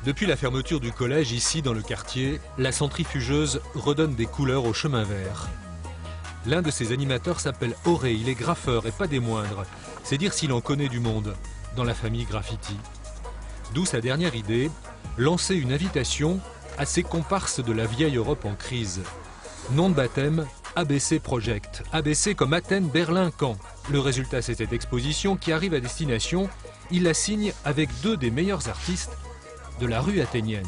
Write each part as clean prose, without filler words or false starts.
Depuis la fermeture du collège ici dans le quartier, la centrifugeuse redonne des couleurs au chemin vert. L'un de ses animateurs s'appelle Auré, il est graffeur et pas des moindres. C'est dire s'il en connaît du monde dans la famille graffiti. D'où sa dernière idée, lancer une invitation à ces comparses de la vieille Europe en crise. Nom de baptême, ABC Project. ABC comme Athènes, Berlin, Caen. Le résultat, c'est cette exposition qui arrive à destination. Il la signe avec deux des meilleurs artistes de la rue athénienne.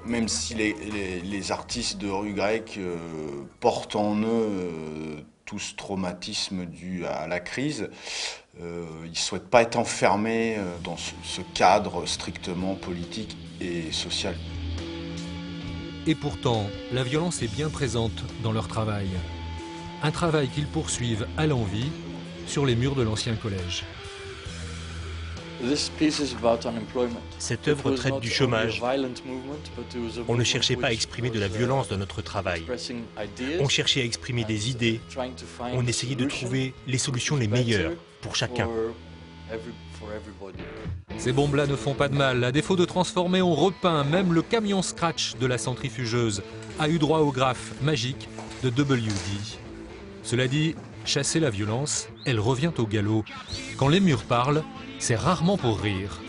Même si les artistes de rue grecque portent en eux tout ce traumatisme dû à la crise, ils ne souhaitent pas être enfermés dans ce cadre strictement politique et social. Et pourtant, la violence est bien présente dans leur travail. Un travail qu'ils poursuivent à l'envi sur les murs de l'ancien collège. Cette œuvre traite du chômage. On ne cherchait pas à exprimer de la violence dans notre travail. On cherchait à exprimer des idées. On essayait de trouver les solutions les meilleures pour chacun. Ces bombes-là ne font pas de mal. À défaut de transformer, on repeint. Même le camion Scratch de la centrifugeuse a eu droit au graphe magique de WD. Cela dit, chasser la violence, elle revient au galop. Quand les murs parlent, c'est rarement pour rire.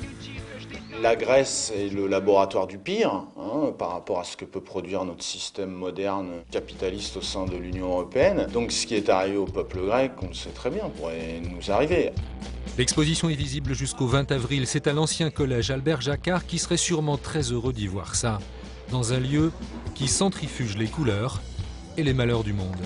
La Grèce est le laboratoire du pire par rapport à ce que peut produire notre système moderne capitaliste au sein de l'Union européenne. Donc ce qui est arrivé au peuple grec, on le sait très bien, pourrait nous arriver. L'exposition est visible jusqu'au 20 avril. C'est à l'ancien collège Albert Jacquard qui serait sûrement très heureux d'y voir ça, dans un lieu qui centrifuge les couleurs et les malheurs du monde.